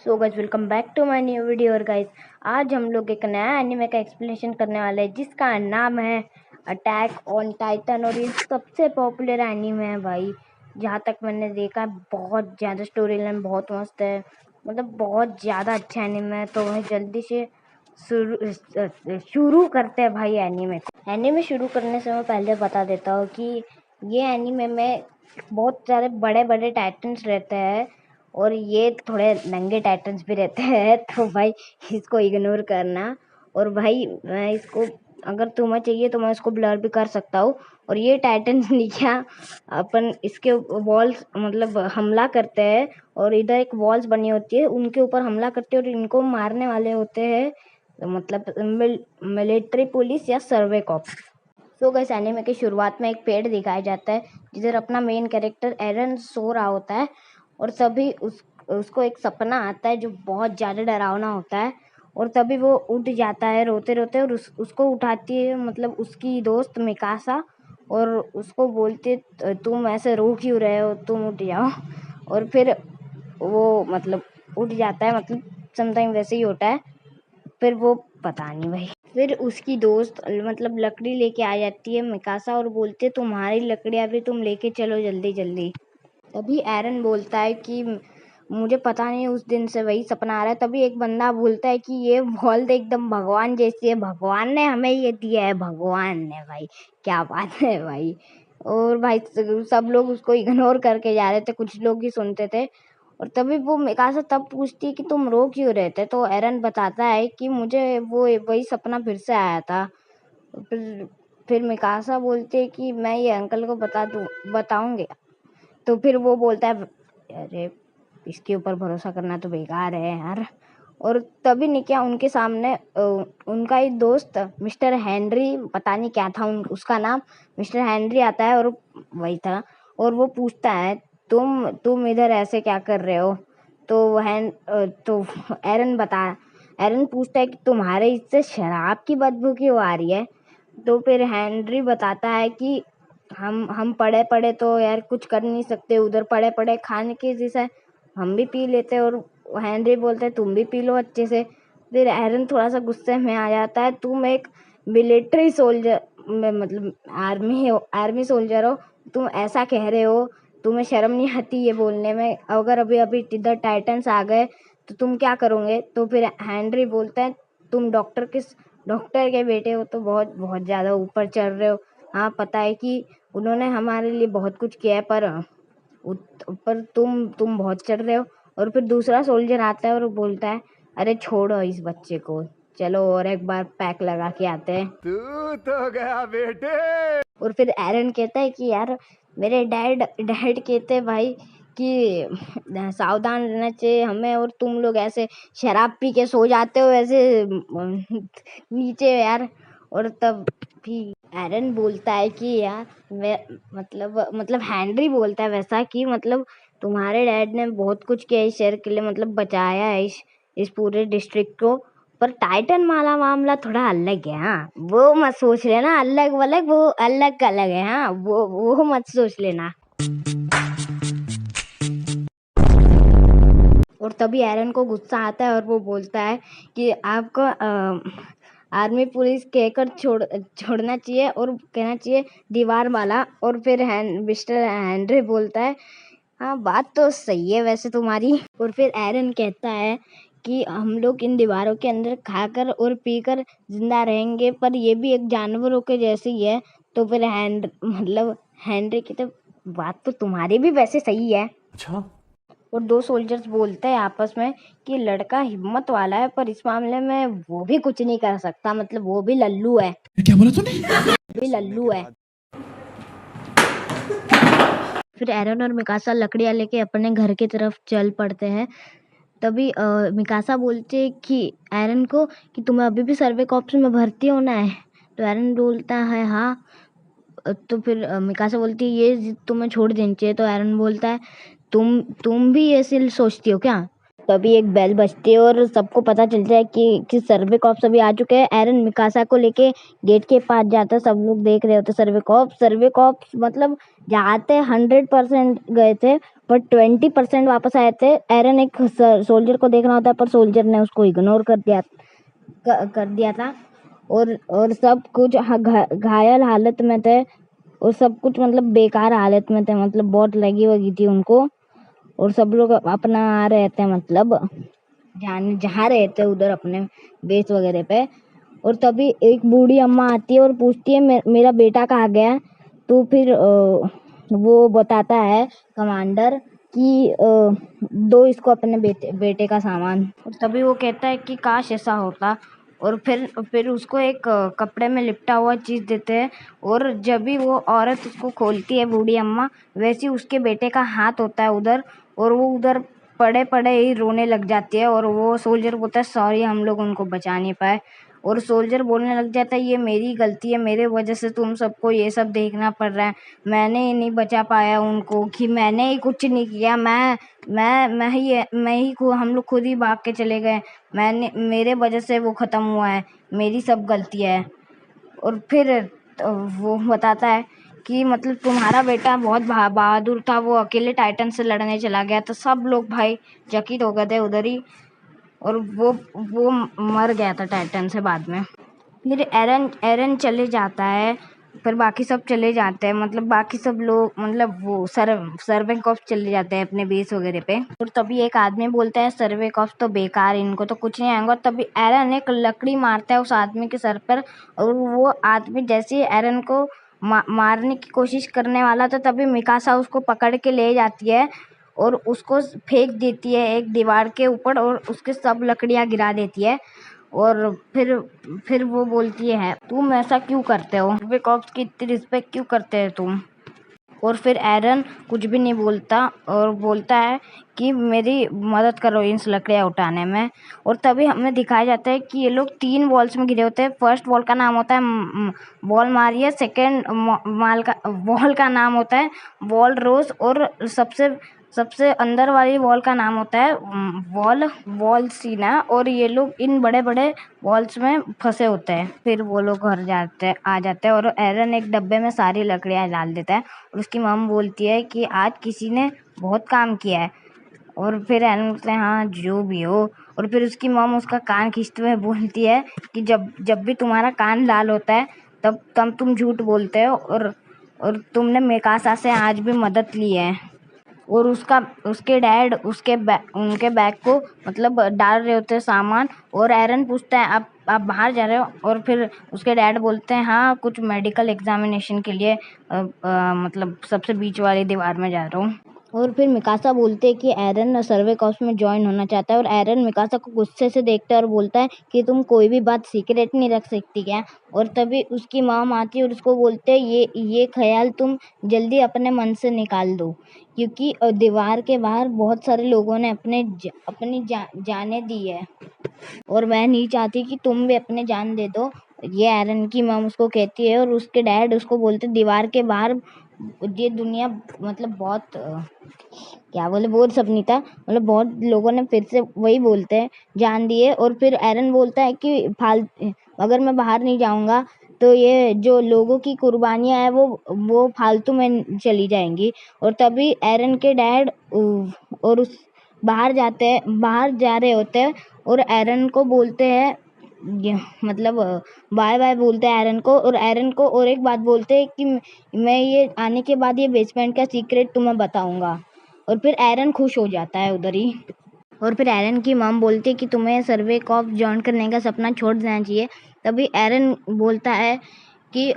So guys welcome back to my new video. और guys आज हम लोग एक नया एनिमे का एक्सप्लेनेशन करने वाले हैं जिसका नाम है अटैक ऑन टाइटन। और ये सबसे पॉपुलर एनिमे है भाई, जहाँ तक मैंने देखा बहुत ज़्यादा स्टोरी लाइन बहुत मस्त है, मतलब बहुत ज़्यादा अच्छा एनिमे है। तो भाई जल्दी से शुरू करते हैं भाई एनिमे को। एनिमे शुरू करने से मैं पहले बता देता हूँ कि ये एनिमे में बहुत सारे बड़े बड़े टाइटन्स रहते हैं और ये थोड़े नंगे टाइटन्स भी रहते हैं, तो भाई इसको इग्नोर करना। और भाई मैं इसको, अगर तुम्हें चाहिए तो मैं इसको ब्लर भी कर सकता हूँ। और ये टाइटन्स क्या अपन इसके वॉल्स मतलब हमला करते हैं और इधर एक वॉल्स बनी होती है, उनके ऊपर हमला करते हैं और इनको मारने वाले होते हैं मतलब मिलिट्री पुलिस या सर्वे कॉप्स। तो गाइस एनिमे की शुरुआत में एक पेड़ दिखाया जाता है जिधर अपना मेन कैरेक्टर एरन सो रहा होता है और तभी उसको एक सपना आता है जो बहुत ज़्यादा डरावना होता है। और तभी वो उठ जाता है रोते रोते और उसको उठाती है मतलब उसकी दोस्त मिकासा, और उसको बोलती है तुम ऐसे रो क्यों रहे हो, तुम उठ जाओ। और फिर वो मतलब उठ जाता है, मतलब समटाइम वैसे ही होता है। फिर वो पता नहीं भाई, फिर उसकी दोस्त मतलब लकड़ी लेके आ जाती है मिकासा और बोलते तुम्हारी लकड़ियाँ भी तुम लेके चलो जल्दी जल्दी। तभी एरन बोलता है कि मुझे पता नहीं उस दिन से वही सपना आ रहा है। तभी एक बंदा बोलता है कि ये वॉल तो एकदम भगवान जैसी है, भगवान ने हमें ये दिया है, भगवान ने। भाई क्या बात है भाई। और भाई सब लोग उसको इग्नोर करके जा रहे थे, कुछ लोग ही सुनते थे। और तभी वो मिकासा तब पूछती है कि तुम रो क्यों रहे थे, तो एरन बताता है कि मुझे वो वही सपना फिर से आया था। फिर मिकासा बोलते है कि मैं ये अंकल को बताऊंगी। तो फिर वो बोलता है अरे इसके ऊपर भरोसा करना तो बेकार है यार। और तभी निकिया उनके सामने उनका एक दोस्त मिस्टर हेनरी, पता नहीं क्या था उसका नाम, मिस्टर हेनरी आता है और वही था। और वो पूछता है तुम इधर ऐसे क्या कर रहे हो। तो एरन पूछता है कि तुम्हारे इससे शराब की बदबू क्यों आ रही है। तो फिर हेनरी बताता है कि हम पढ़े पढ़े तो यार कुछ कर नहीं सकते, उधर पढ़े पढ़े खाने के जैसा हम भी पी लेते। और हेनरी बोलते हैं तुम भी पी लो अच्छे से। फिर एरन थोड़ा सा गुस्से में आ जाता है, तुम एक मिलिट्री सोल्जर मतलब आर्मी सोल्जर हो, तुम ऐसा कह रहे हो, तुम्हें शर्म नहीं आती ये बोलने में। अगर अभी अभी इधर टाइटन्स आ गए तो तुम क्या करोगे। तो फिर हेनरी बोलता है तुम डॉक्टर के बेटे हो तो बहुत बहुत ज़्यादा ऊपर चढ़ रहे हो। हाँ पता है कि उन्होंने हमारे लिए बहुत कुछ किया है, पर तुम बहुत चढ़ रहे हो। और फिर दूसरा सोल्जर आता है और बोलता है अरे छोड़ो इस बच्चे को, चलो और एक बार पैक लगा के आते हैं। तू तो गया बेटे। और फिर एरन कहता है कि यार मेरे डैड कहते हैं भाई कि सावधान रहना चाहिए हमें, और तुम लोग ऐसे शराब पी के सो जाते हो ऐसे नीचे यार। और तब भी एरन बोलता है कि यार मतलब हेनरी बोलता है वैसा कि मतलब तुम्हारे डैड ने बहुत कुछ किया इस शहर के लिए, मतलब बचाया है इस पूरे डिस्ट्रिक्ट को। पर टाइटन वाला मामला थोड़ा अलग है। हाँ वो मत सोच लेना, अलग वलग वो अलग अलग है। हाँ वो मत सोच लेना। और तभी एरन को गुस्सा आता है और वो बोलता है कि आपको आर्मी पुलिस कहकर छोड़ना चाहिए और कहना चाहिए दीवार वाला। और फिर मिस्टर हेनरी बोलता है हाँ बात तो सही है वैसे तुम्हारी। और फिर एरन कहता है कि हम लोग इन दीवारों के अंदर खाकर और पीकर जिंदा रहेंगे, पर ये भी एक जानवरों के जैसे ही है। तो फिर हेनरी कहते बात तो तुम्हारी भी वैसे सही है। अच्छा। और दो सोल्जर्स बोलते हैं आपस में कि लड़का हिम्मत वाला है, पर इस मामले में वो भी कुछ नहीं कर सकता, मतलब वो भी लल्लू है। क्या बोला तूने? भी लल्लू है। फिर एरन और मिकासा लकड़ियां लेके अपने घर की तरफ चल पड़ते हैं। तभी मिकासा बोलते कि एरन को कि तुम्हें अभी भी सर्वे कॉर्प्स में भर्ती होना है। तो एरन बोलता है हाँ। तो फिर मिकासा बोलती है ये तुम्हें छोड़ देनी चाहिए। तो एरन बोलता है तुम भी ऐसे सोचती हो क्या। तभी एक बेल बजती है और सबको पता चलता है कि सर्वे कॉप्स अभी आ चुके हैं। एरन मिकासा को लेके गेट के पास जाता है, सब लोग देख रहे होते। सर्वे कॉप्स मतलब जाते 100% गए थे पर 20% वापस आए थे। एरन एक सोल्जर को देख रहा होता है पर सोल्जर ने उसको इग्नोर कर दिया था और सब कुछ घायल हालत में थे और सब कुछ मतलब बेकार हालत में थे, मतलब बहुत लगी वगी थी उनको और सब लोग अपना आ रहे थे, मतलब जहाँ रहे थे उधर अपने बेस वगैरह पे। और तभी एक बूढ़ी अम्मा आती है और पूछती है मेरा बेटा कहाँ गया। तो फिर वो बताता है कमांडर कि दो इसको अपने बेटे का सामान। और तभी वो कहता है कि काश ऐसा होता। और फिर उसको एक कपड़े में लिपटा हुआ चीज़ देते हैं और जब भी वो औरत उसको खोलती है बूढ़ी अम्मा, वैसे उसके बेटे का हाथ होता है उधर और वो उधर पड़े पड़े ही रोने लग जाती है। और वो सोल्जर बोलता है सॉरी हम लोग उनको बचा नहीं पाए। और सोल्जर बोलने लग जाता है ये मेरी गलती है, मेरे वजह से तुम सबको ये सब देखना पड़ रहा है। मैंने ही नहीं बचा पाया उनको, कि मैंने ही कुछ नहीं किया। हम लोग खुद ही भाग के चले गए। मेरे वजह से वो ख़त्म हुआ है, मेरी सब गलती है। और फिर वो बताता है कि मतलब तुम्हारा बेटा बहुत बहादुर था, वो अकेले टाइटन से लड़ने चला गया। तो सब लोग भाई चकित हो गए थे उधर ही और वो मर गया था टाइटन से बाद में। फिर एरन चले जाता है, फिर बाकी सब चले जाते हैं, मतलब बाकी सब लोग मतलब वो सर्वे कॉप्स चले जाते हैं अपने बेस वगैरह पे। और तभी एक आदमी बोलता है सर्वे कॉप्स तो बेकार, इनको तो कुछ नहीं आएगा। तभी एरन एक लकड़ी मारता है उस आदमी के सर पर और वो आदमी जैसे ही एरन को मारने की कोशिश करने वाला था तभी मिकासा उसको पकड़ के ले जाती है और उसको फेंक देती है एक दीवार के ऊपर और उसके सब लकड़ियाँ गिरा देती है। और फिर वो बोलती है तुम ऐसा क्यों करते हो, सर्वे कॉप्स की इतनी रिस्पेक्ट क्यों करते हो तुम। और फिर एरन कुछ भी नहीं बोलता और बोलता है कि मेरी मदद करो इन लकड़ियाँ उठाने में। और तभी हमें दिखाया जाता है कि ये लोग 3 वॉल्स में घिरे होते हैं। फर्स्ट वॉल का नाम होता है वॉल मारिया, सेकेंड वॉल का नाम होता है वॉल रोज और सबसे अंदर वाली वॉल का नाम होता है वॉल सीना। और ये लोग इन बड़े बड़े वॉल्स में फंसे होते हैं। फिर वो लोग घर आ जाते हैं और एरन एक डब्बे में सारी लकड़ियाँ डाल देता है और उसकी मम बोलती है कि आज किसी ने बहुत काम किया है। और फिर एरन बोलते हैं हाँ जो भी हो। और फिर उसकी मम उसका कान खींचते हुए बोलती है कि जब भी तुम्हारा कान लाल होता है तब तुम झूठ बोलते हो और तुमने मिकासा से आज भी मदद ली है। और उसके डैड उनके बैग को मतलब डाल रहे होते हैं सामान और एरन पूछता है आप बाहर जा रहे हो। और फिर उसके डैड बोलते हैं हाँ कुछ मेडिकल एग्जामिनेशन के लिए मतलब सबसे बीच वाली दीवार में जा रहा हूँ। और फिर मिकासा बोलते हैं कि एरन सर्वे कॉप्स में ज्वाइन होना चाहता है और एरन मिकासा को गुस्से से देखता है और बोलता है कि तुम कोई भी बात सीक्रेट नहीं रख सकती क्या। और तभी उसकी माम आती है और उसको बोलते हैं ये ख्याल तुम जल्दी अपने मन से निकाल दो, क्योंकि दीवार के बाहर बहुत सारे लोगों ने अपनी जानें दी है और मैं नहीं चाहती कि तुम भी अपने जान दे दो। ये एरन की मम उसको कहती है और उसके डैड उसको बोलते दीवार के बाहर ये दुनिया मतलब बहुत क्या बोले बोल सब नहीं था, मतलब बहुत लोगों ने फिर से वही बोलते हैं जान दिए। और फिर एरन बोलता है कि अगर मैं बाहर नहीं जाऊंगा तो ये जो लोगों की कुर्बानियां है वो फालतू में चली जाएंगी। और तभी एरन के डैड और उस बाहर जा रहे होते हैं और एरन को बोलते हैं मतलब बाय बाय बोलते हैं एरन को। और एरन को और एक बात बोलते हैं कि मैं ये आने के बाद ये बेसमेंट का सीक्रेट तुम्हें बताऊंगा। और फिर एरन खुश हो जाता है उधर ही। और फिर एरन की मम बोलती है कि तुम्हें सर्वे कॉप्स ज्वाइन करने का सपना छोड़ देना चाहिए। तभी एरन बोलता है कि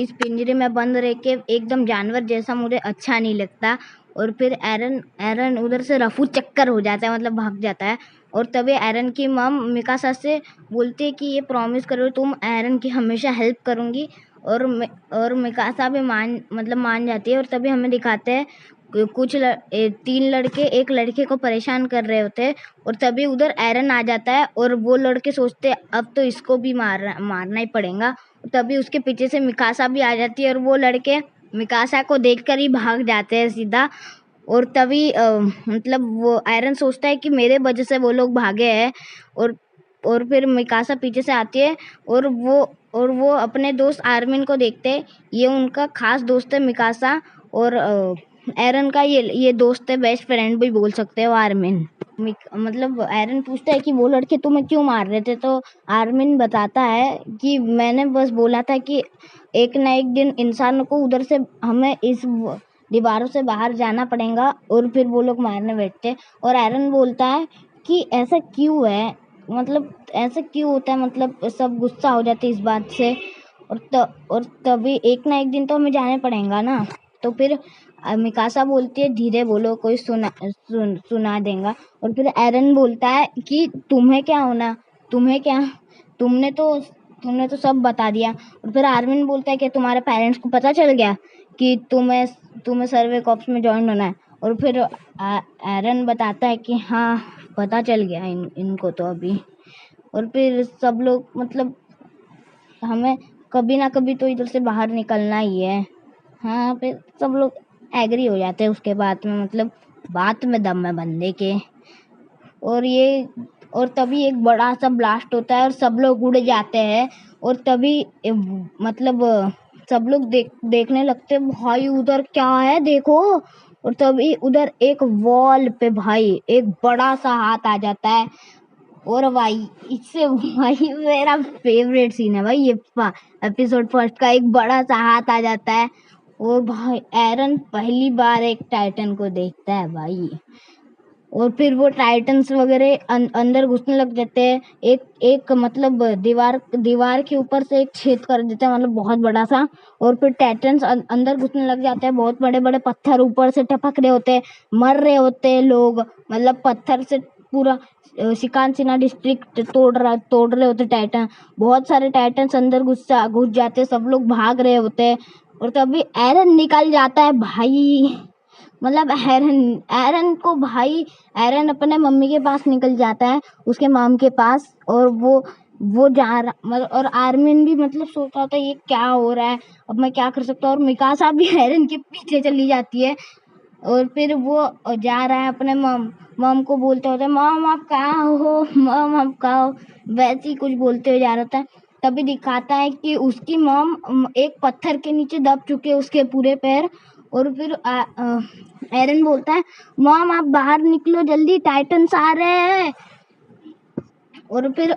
इस पिंजरे में बंद रह के एकदम जानवर जैसा मुझे अच्छा नहीं लगता। और फिर एरन उधर से रफू चक्कर हो जाता है, मतलब भाग जाता है। और तभी एरन की मम मिकासा से बोलती है कि ये प्रॉमिस करो तुम एरन की हमेशा हेल्प करूंगी। और मिकासा भी मान जाती है। और तभी हमें दिखाते हैं कुछ 3 लड़के एक लड़के को परेशान कर रहे होते हैं और तभी उधर एरन आ जाता है और वो लड़के सोचते हैं अब तो इसको भी मारना ही पड़ेगा। तभी उसके पीछे से मिकासा भी आ जाती है और वो लड़के मिकासा को देखकर ही भाग जाते हैं सीधा। और तभी मतलब वो आयरन सोचता है कि मेरे वजह से वो लोग भागे हैं। और फिर मिकासा पीछे से आती है और वो अपने दोस्त आर्मिन को देखते हैं। ये उनका खास दोस्त है मिकासा। और एरन का ये दोस्त है, बेस्ट फ्रेंड भी बोल सकते हो आर्मिन। मतलब एरन पूछता है कि वो लड़के तुम्हें क्यों मार रहे थे, तो आर्मिन बताता है कि मैंने बस बोला था कि एक ना एक दिन इंसान को उधर से हमें इस दीवारों से बाहर जाना पड़ेगा। और फिर वो लोग मारने बैठते। और एरन बोलता है कि ऐसा क्यों है, मतलब ऐसा क्यों होता है, मतलब सब गुस्सा हो जाते इस बात से। और तभी एक ना एक दिन तो हमें जाने पड़ेगा ना। तो फिर मिकासा बोलती है धीरे बोलो, कोई सुना देगा। और फिर एरन बोलता है कि तुम्हें क्या होना, तुम्हें क्या, तुमने तो सब बता दिया। और फिर आर्मिन बोलता है कि तुम्हारे पेरेंट्स को पता चल गया कि तुम्हें सर्वे कॉर्प्स में ज्वाइन होना है। और फिर एरन बताता है कि हाँ पता चल गया इनको तो अभी। और फिर सब लोग मतलब हमें कभी ना कभी तो इधर से बाहर निकलना ही है। हाँ फिर सब लोग एग्री हो जाते हैं उसके बाद में, मतलब बात में दम है बंदे के। और तभी एक बड़ा सा ब्लास्ट होता है और सब लोग उड़ जाते हैं। और तभी मतलब सब लोग देखने लगते हैं, भाई उधर क्या है देखो। और तभी उधर एक वॉल पे भाई एक बड़ा सा हाथ आ जाता है। और भाई इससे भाई मेरा फेवरेट सीन है भाई ये एपिसोड फर्स्ट का, एक बड़ा सा हाथ आ जाता है। और भाई एरन पहली बार एक टाइटन को देखता है भाई। और फिर वो टाइटन्स वगैरह अंदर घुसने लग जाते हैं। एक मतलब दीवार के ऊपर से एक छेद कर देते हैं, मतलब बहुत बड़ा सा। और फिर टाइटन्स अंदर घुसने लग जाते हैं। बहुत बड़े बड़े पत्थर ऊपर से टपक रहे होते हैं, मर रहे होते हैं लोग, मतलब पत्थर से पूरा शिकानसिना डिस्ट्रिक्ट तोड़ रहे होते टाइटन। बहुत सारे टाइटन्स अंदर घुस जाते हैं, सब लोग भाग रहे होते हैं। और तभी एरन निकल जाता है भाई, मतलब एरन को भाई, एरन अपने मम्मी के पास निकल जाता है, उसके मॉम के पास। और वो जा रहा मतलब, और आर्मिन भी मतलब सोच रहा था ये क्या हो रहा है, अब मैं क्या कर सकता हूँ। और मिकासा भी एरन के पीछे चली जाती है। और फिर वो जा रहा है अपने मॉम को बोलते होते, मॉम आप कहाँ हो, मॉम आप कहाँ हो, वैसे ही कुछ बोलते हुए जा रहा था। तभी दिखाता है कि उसकी मॉम एक पत्थर के नीचे दब चुके हैं, उसके पूरे पैर। और फिर एरन बोलता है मॉम आप बाहर निकलो जल्दी, टाइटन्स आ रहे हैं। और फिर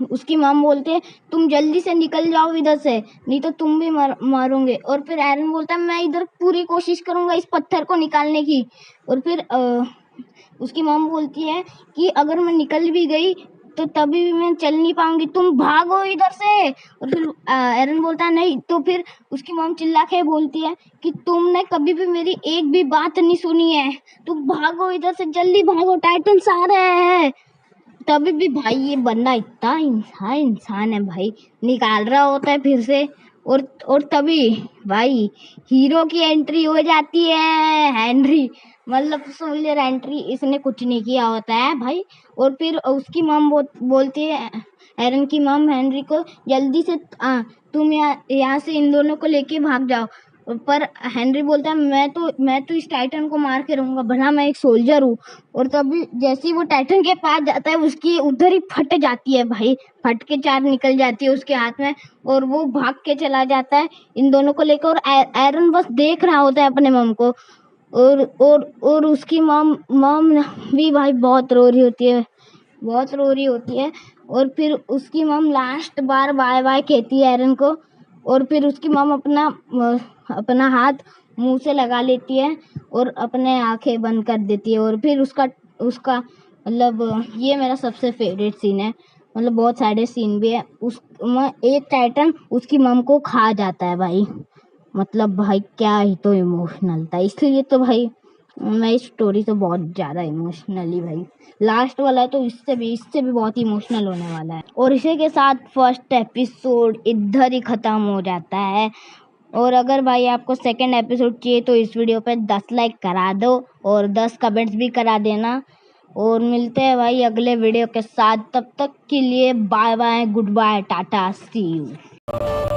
उसकी मॉम बोलते हैं तुम जल्दी से निकल जाओ इधर से, नहीं तो तुम भी मारोगे। और फिर एरन बोलता है मैं इधर पूरी कोशिश करूंगा इस पत्थर को निकालने की। और फिर उसकी मॉम बोलती है कि अगर मैं निकल भी गई तो तभी भी मैं चल नहीं पाऊंगी, तुम भागो इधर से। और फिर एरन बोलता है नहीं। तो फिर उसकी मॉम चिल्ला के बोलती है कि तुमने कभी भी मेरी एक भी बात नहीं सुनी है, तुम भागो इधर से, जल्दी भागो, टाइटन्स आ रहे हैं। तभी भी भाई ये बंदा इतना इंसान है भाई, निकाल रहा होता है फिर से। और तभी भाई हीरो की एंट्री हो जाती है, हेनरी, मतलब सोल्जर एंट्री, इसने कुछ नहीं किया होता है भाई। और फिर उसकी मॉम बोलती है, एरन की मॉम हेनरी को जल्दी से तुम यहाँ से इन दोनों को लेके भाग जाओ। पर हेनरी बोलता है मैं तो इस टाइटन को मार के रहूंगा, भला मैं एक सोल्जर हूँ। और तभी जैसे ही वो टाइटन के पास जाता है उसकी उधर ही फट जाती है भाई, फट के चार निकल जाती है उसके हाथ में। और वो भाग के चला जाता है इन दोनों को लेकर। और एरन बस देख रहा होता है अपने मम को। और उसकी मम भी भाई बहुत रो रही होती है, बहुत रो रही होती है। और फिर उसकी मम लास्ट बार बाय बाय कहती है एरन को। और फिर उसकी मम अपना हाथ मुंह से लगा लेती है और अपने आंखें बंद कर देती है। और फिर उसका उसका मतलब ये मेरा सबसे फेवरेट सीन है, मतलब बहुत सारे सीन भी है उस एक टाइटन उसकी मम को खा जाता है भाई, मतलब भाई क्या ही तो इमोशनल था। इसलिए तो भाई मैं इस स्टोरी से बहुत ज़्यादा इमोशनली भाई, लास्ट वाला है तो इससे भी बहुत इमोशनल होने वाला है। और इसी के साथ फर्स्ट एपिसोड इधर ही ख़त्म हो जाता है। और अगर भाई आपको सेकंड एपिसोड चाहिए तो इस वीडियो पे 10 लाइक करा दो और 10 कमेंट्स भी करा देना। और मिलते हैं भाई अगले वीडियो के साथ, तब तक के लिए bye bye, goodbye, tata, see you.